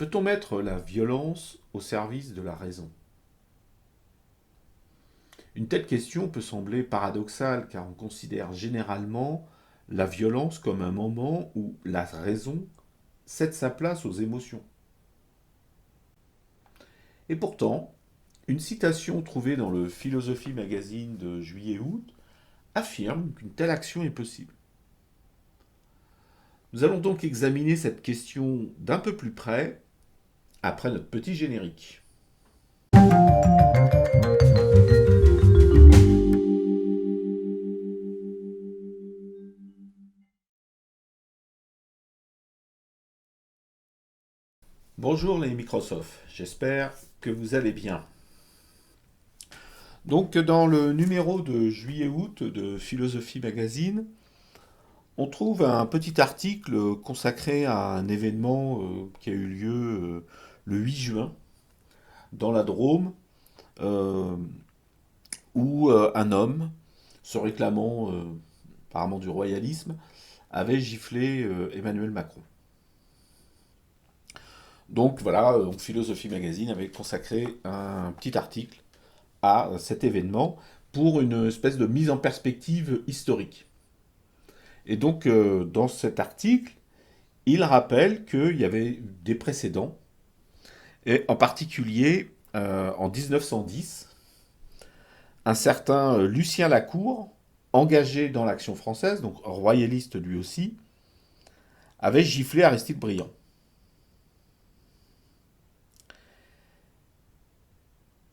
Peut-on mettre la violence au service de la raison? Une telle question peut sembler paradoxale car on considère généralement la violence comme un moment où la raison cède sa place aux émotions. Et pourtant, une citation trouvée dans le Philosophie Magazine de juillet-août affirme qu'une telle action est possible. Nous allons donc examiner cette question d'un peu plus près après notre petit générique. Bonjour les Microsoft, j'espère que vous allez bien. Donc dans le numéro de juillet-août de Philosophie Magazine, on trouve un petit article consacré à un événement qui a eu lieu le 8 juin dans la Drôme, euh, où un homme, se réclamant apparemment du royalisme, avait giflé Emmanuel Macron. Donc voilà, Philosophie Magazine avait consacré un petit article à cet événement pour une espèce de mise en perspective historique. Et donc, dans cet article, il rappelle qu'il y avait des précédents, et en particulier en 1910, un certain Lucien Lacour, engagé dans l'Action française, donc royaliste lui aussi, avait giflé Aristide Briand.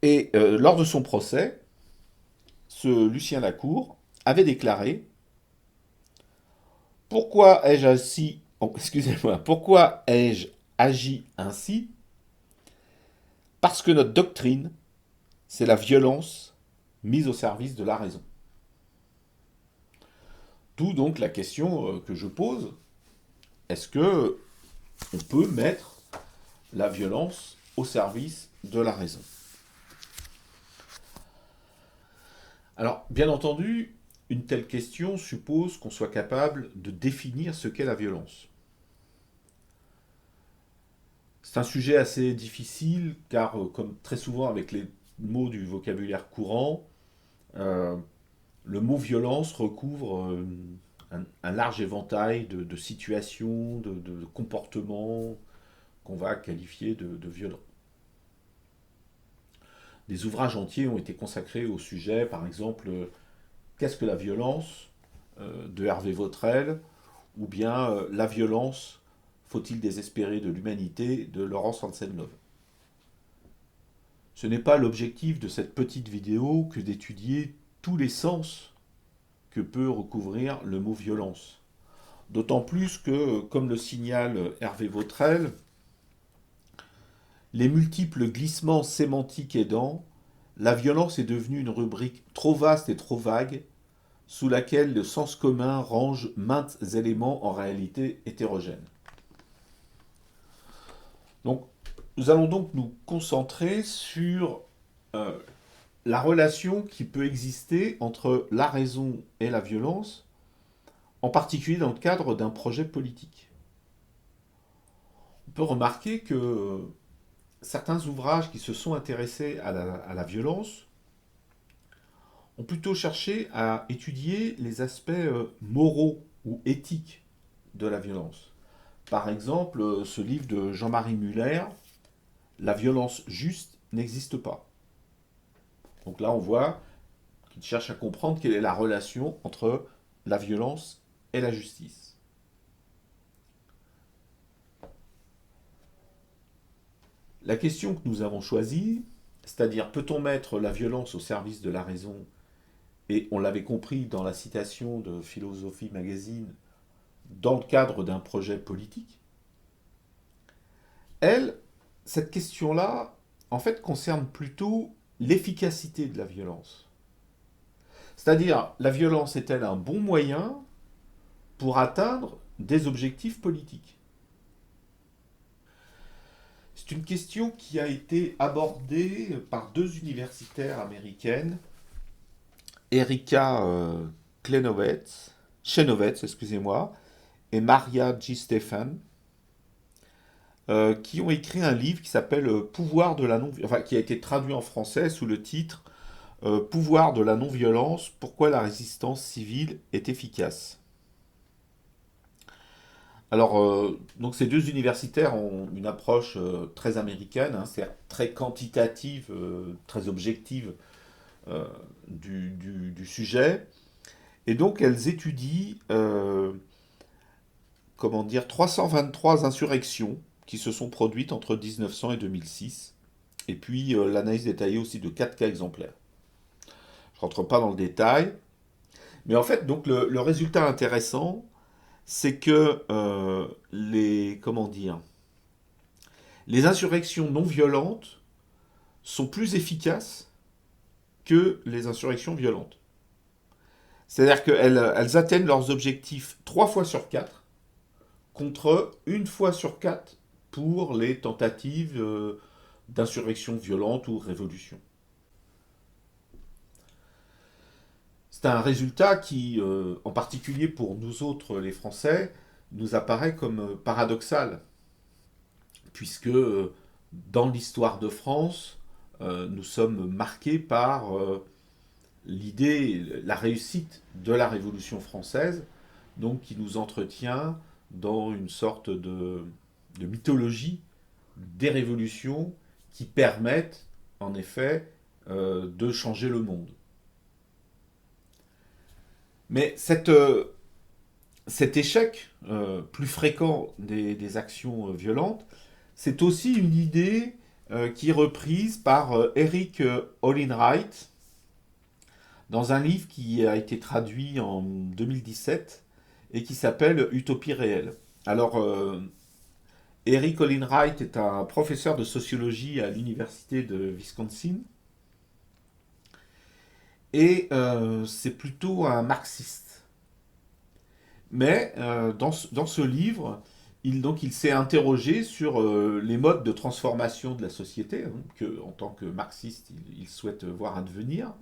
Et lors de son procès, ce Lucien Lacour avait déclaré: pourquoi ai-je ainsi, oh, excusez-moi, pourquoi ai-je agi ainsi? Parce que notre doctrine, c'est la violence mise au service de la raison. D'où donc la question que je pose, est-ce que on peut mettre la violence au service de la raison? Alors, bien entendu, une telle question suppose qu'on soit capable de définir ce qu'est la violence. C'est un sujet assez difficile car, comme très souvent avec les mots du vocabulaire courant, euh, le mot violence recouvre un large éventail de situations, de comportements qu'on va qualifier de violents. Des ouvrages entiers ont été consacrés au sujet, par exemple, qu'est-ce que la violence de Hervé Vautrel, ou bien la violence, faut-il désespérer de l'humanité de Laurence Anselme. Ce n'est pas l'objectif de cette petite vidéo que d'étudier tous les sens que peut recouvrir le mot violence. D'autant plus que, comme le signale Hervé Vautrel, les multiples glissements sémantiques aidant, la violence est devenue une rubrique trop vaste et trop vague, sous laquelle le sens commun range maints éléments en réalité hétérogènes. Donc, nous allons donc nous concentrer sur euh, la relation qui peut exister entre la raison et la violence, en particulier dans le cadre d'un projet politique. On peut remarquer que certains ouvrages qui se sont intéressés à la violence ont plutôt cherché à étudier les aspects moraux ou éthiques de la violence. Par exemple, ce livre de Jean-Marie Muller, La violence juste n'existe pas. Donc là, on voit qu'il cherche à comprendre quelle est la relation entre la violence et la justice. La question que nous avons choisie, c'est-à-dire peut-on mettre la violence au service de la raison, et on l'avait compris dans la citation de Philosophie Magazine, dans le cadre d'un projet politique, elle, cette question-là, en fait, concerne plutôt l'efficacité de la violence. C'est-à-dire, la violence est-elle un bon moyen pour atteindre des objectifs politiques? C'est une question qui a été abordée par deux universitaires américaines, Erika Chenovets, excusez-moi, et Maria G. Stephan, qui ont écrit un livre qui s'appelle Pouvoir de la non, enfin qui a été traduit en français sous le titre Pouvoir de la non-violence, pourquoi la résistance civile est efficace. Alors, donc ces deux universitaires ont une approche très américaine, hein, c'est très quantitative, très objective du sujet. Et donc, elles étudient, comment dire, 323 insurrections qui se sont produites entre 1900 et 2006. Et puis, l'analyse détaillée aussi de 4 cas exemplaires. Je rentre pas dans le détail. Mais en fait, donc, le résultat intéressant, c'est que comment dire, les insurrections non violentes sont plus efficaces que les insurrections violentes. C'est-à-dire qu'elles atteignent leurs objectifs 3 fois sur 4 contre une fois sur 4 pour les tentatives d'insurrection violente ou révolution. C'est un résultat qui, en particulier pour nous autres les Français, nous apparaît comme paradoxal, puisque dans l'histoire de France, nous sommes marqués par l'idée, la réussite de la Révolution française, donc qui nous entretient dans une sorte de mythologie des révolutions qui permettent, en effet, de changer le monde. Mais cet échec plus fréquent des actions violentes, c'est aussi une idée qui est reprise par Eric Olin-Wright dans un livre qui a été traduit en 2017 et qui s'appelle Utopie réelle. Alors, Eric Olin-Wright est un professeur de sociologie à l'université de Wisconsin et c'est plutôt un marxiste. Mais dans ce livre, il s'est interrogé sur les modes de transformation de la société, hein, que, en tant que marxiste, il souhaite voir advenir.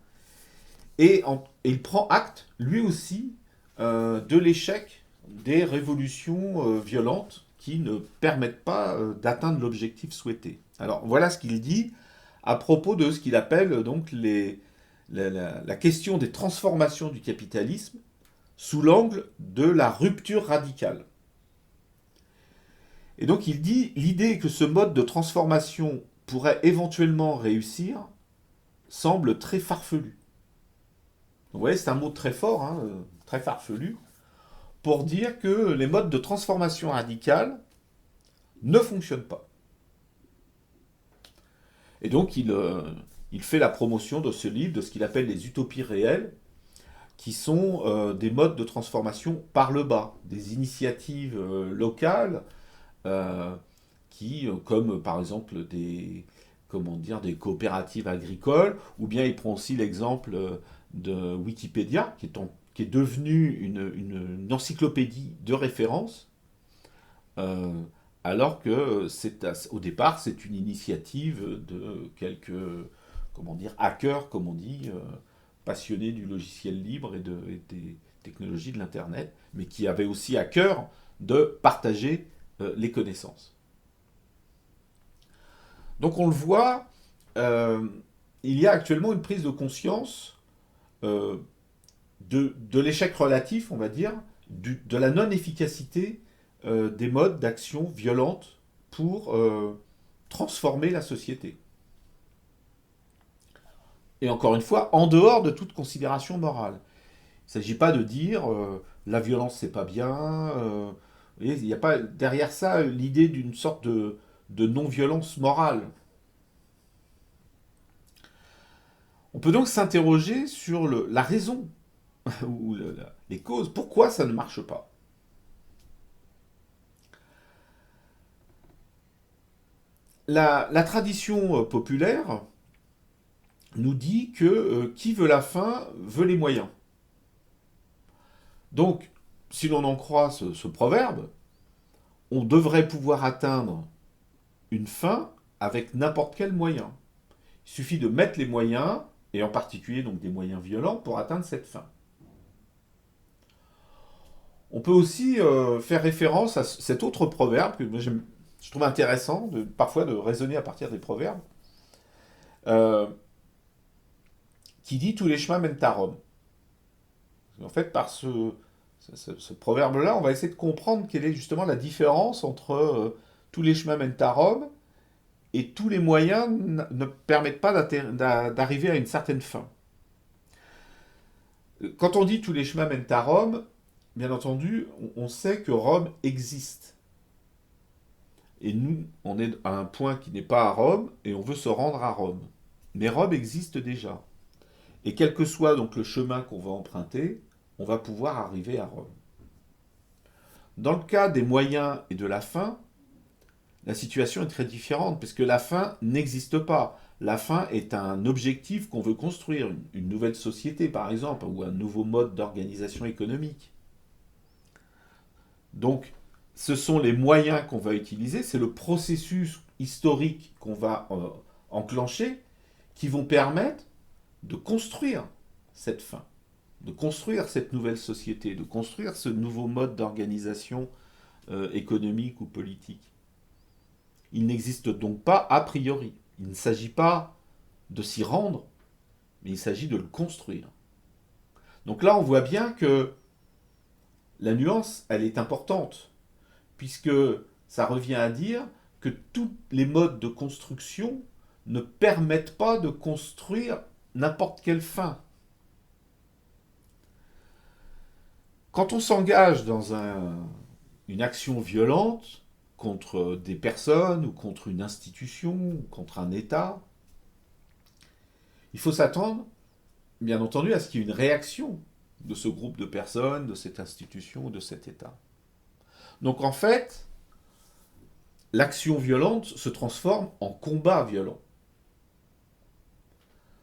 Et il prend acte, lui aussi, de l'échec des révolutions violentes qui ne permettent pas d'atteindre l'objectif souhaité. Alors voilà ce qu'il dit à propos de ce qu'il appelle donc la question des transformations du capitalisme sous l'angle de la rupture radicale. Et donc il dit l'idée que ce mode de transformation pourrait éventuellement réussir semble très farfelue. Vous voyez, c'est un mot très fort, hein, très farfelu, pour dire que les modes de transformation radicale ne fonctionnent pas. Et donc il fait la promotion de ce livre, de ce qu'il appelle les utopies réelles, qui sont des modes de transformation par le bas, des initiatives locales qui, comme par exemple des coopératives agricoles, ou bien il prend aussi l'exemple de Wikipédia, qui est devenu une encyclopédie de référence, euh, alors que au départ c'est une initiative de quelques hackers, comme on dit, passionnés du logiciel libre et des technologies de l'Internet, mais qui avaient aussi à cœur de partager les connaissances. Donc on le voit, euh, il y a actuellement une prise de conscience euh, de l'échec relatif, on va dire, de la non-efficacité des modes d'action violente pour transformer la société. Et encore une fois, en dehors de toute considération morale. Il ne s'agit pas de dire la violence c'est pas bien. Il n'y a pas derrière ça l'idée d'une sorte de non-violence morale. On peut donc s'interroger sur la raison ou les causes. Pourquoi ça ne marche pas? La tradition populaire nous dit que qui veut la fin veut les moyens. Donc, si l'on en croit ce proverbe, on devrait pouvoir atteindre une fin avec n'importe quel moyen. Il suffit de mettre les moyens, et en particulier donc des moyens violents, pour atteindre cette fin. On peut aussi faire référence à cet autre proverbe que moi je trouve intéressant parfois de raisonner à partir des proverbes, euh, qui dit tous les chemins mènent à Rome. En fait, par ce proverbe-là, on va essayer de comprendre quelle est justement la différence entre tous les chemins mènent à Rome et tous les moyens ne permettent pas d'arriver à une certaine fin. Quand on dit tous les chemins mènent à Rome, bien entendu, on sait que Rome existe. Et nous, on est à un point qui n'est pas à Rome et on veut se rendre à Rome. Mais Rome existe déjà. Et quel que soit donc le chemin qu'on va emprunter, on va pouvoir arriver à Rome. Dans le cas des moyens et de la fin, la situation est très différente, puisque la fin n'existe pas. La fin est un objectif qu'on veut construire, une nouvelle société par exemple, ou un nouveau mode d'organisation économique. Donc, ce sont les moyens qu'on va utiliser, c'est le processus historique qu'on va enclencher, qui vont permettre de construire cette fin, de construire cette nouvelle société, de construire ce nouveau mode d'organisation économique ou politique. Il n'existe donc pas a priori. Il ne s'agit pas de s'y rendre, mais il s'agit de le construire. Donc là, on voit bien que la nuance, elle est importante, puisque ça revient à dire que tous les modes de construction ne permettent pas de construire n'importe quelle fin. Quand on s'engage dans une action violente contre des personnes ou contre une institution ou contre un État, il faut s'attendre, bien entendu, à ce qu'il y ait une réaction de ce groupe de personnes, de cette institution ou de cet État. Donc en fait, l'action violente se transforme en combat violent.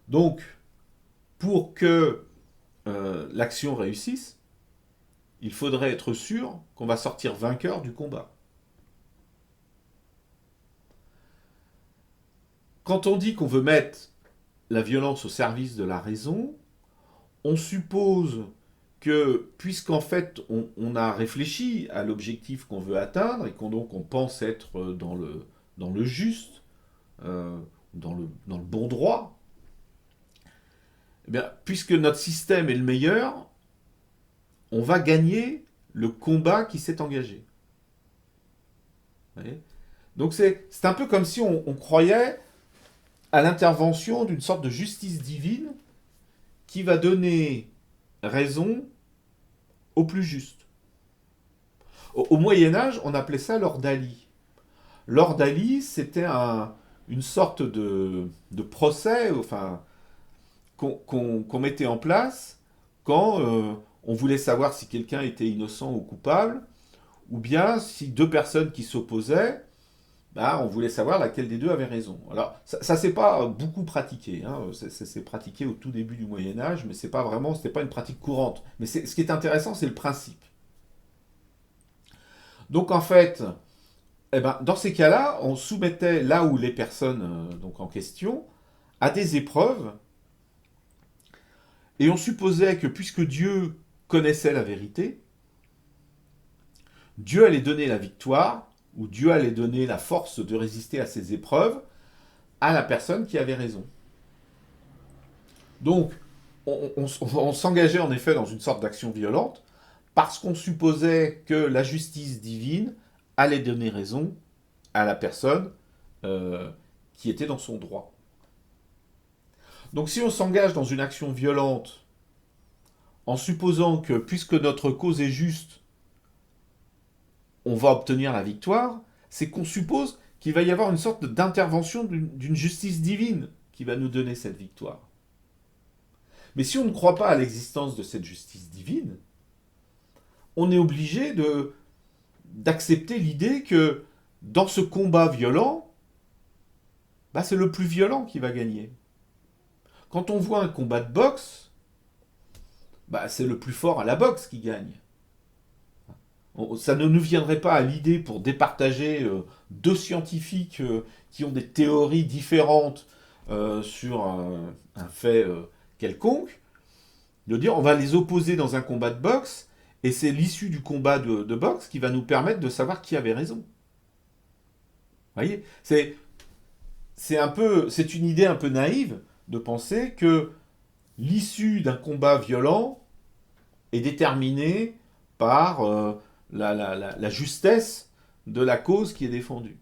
Donc, pour que l'action réussisse, il faudrait être sûr qu'on va sortir vainqueur du combat. Quand on dit qu'on veut mettre la violence au service de la raison, on suppose que, puisqu'en fait on a réfléchi à l'objectif qu'on veut atteindre et donc on pense être dans le juste, dans le bon droit, eh bien, puisque notre système est le meilleur, on va gagner le combat qui s'est engagé. Vous voyez ? Donc c'est un peu comme si on croyait à l'intervention d'une sorte de justice divine qui va donner raison au plus juste. Au Moyen-Âge, on appelait ça l'ordalie. L'ordalie, c'était une sorte de procès, enfin, qu'on mettait en place quand on voulait savoir si quelqu'un était innocent ou coupable, ou bien si deux personnes qui s'opposaient, on voulait savoir laquelle des deux avait raison. Alors, ça s'est pas beaucoup pratiqué. Hein. C'est pratiqué au tout début du Moyen-Âge, mais c'était pas une pratique courante. Mais ce qui est intéressant, c'est le principe. Donc, en fait, dans ces cas-là, on soumettait là où les personnes donc en question à des épreuves, et on supposait que puisque Dieu connaissait la vérité, Dieu allait donner la victoire, ou Dieu allait donner la force de résister à ces épreuves à la personne qui avait raison. Donc, on s'engageait en effet dans une sorte d'action violente parce qu'on supposait que la justice divine allait donner raison à la personne qui était dans son droit. Donc si on s'engage dans une action violente en supposant que puisque notre cause est juste, on va obtenir la victoire, c'est qu'on suppose qu'il va y avoir une sorte d'intervention d'une justice divine qui va nous donner cette victoire. Mais si on ne croit pas à l'existence de cette justice divine, on est obligé d'accepter l'idée que dans ce combat violent, c'est le plus violent qui va gagner. Quand on voit un combat de boxe, c'est le plus fort à la boxe qui gagne. Ça ne nous viendrait pas à l'idée pour départager deux scientifiques qui ont des théories différentes sur un fait quelconque, de dire on va les opposer dans un combat de boxe et c'est l'issue du combat de boxe qui va nous permettre de savoir qui avait raison. Voyez, c'est une idée un peu naïve de penser que l'issue d'un combat violent est déterminée par la justesse de la cause qui est défendue.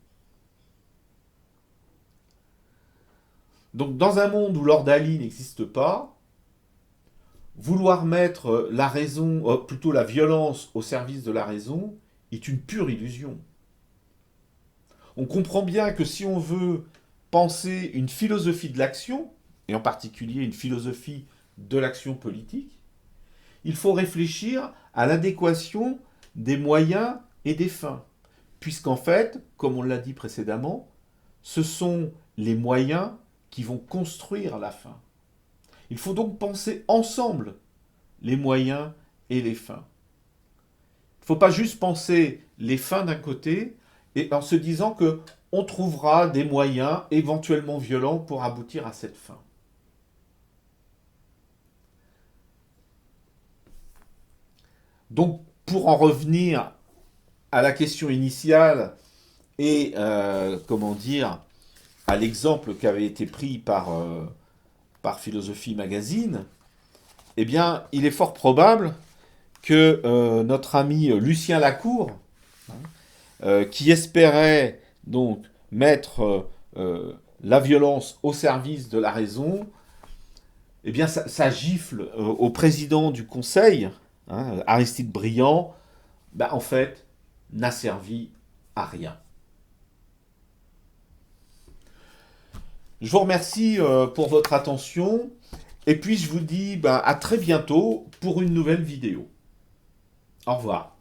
Donc dans un monde où l'ordalie n'existe pas, vouloir mettre la raison, plutôt la violence au service de la raison, est une pure illusion. On comprend bien que si on veut penser une philosophie de l'action, et en particulier une philosophie de l'action politique, il faut réfléchir à l'adéquation des moyens et des fins. Puisqu'en fait, comme on l'a dit précédemment, ce sont les moyens qui vont construire la fin. Il faut donc penser ensemble les moyens et les fins. Il ne faut pas juste penser les fins d'un côté et en se disant que on trouvera des moyens éventuellement violents pour aboutir à cette fin. Donc, pour en revenir à la question initiale et, comment dire, à l'exemple qui avait été pris par Philosophie Magazine, eh bien, il est fort probable que notre ami Lucien Lacour, qui espérait donc mettre la violence au service de la raison, eh bien, ça gifle au président du Conseil, Aristide Briand, en fait, n'a servi à rien. Je vous remercie pour votre attention. Et puis je vous dis à très bientôt pour une nouvelle vidéo. Au revoir.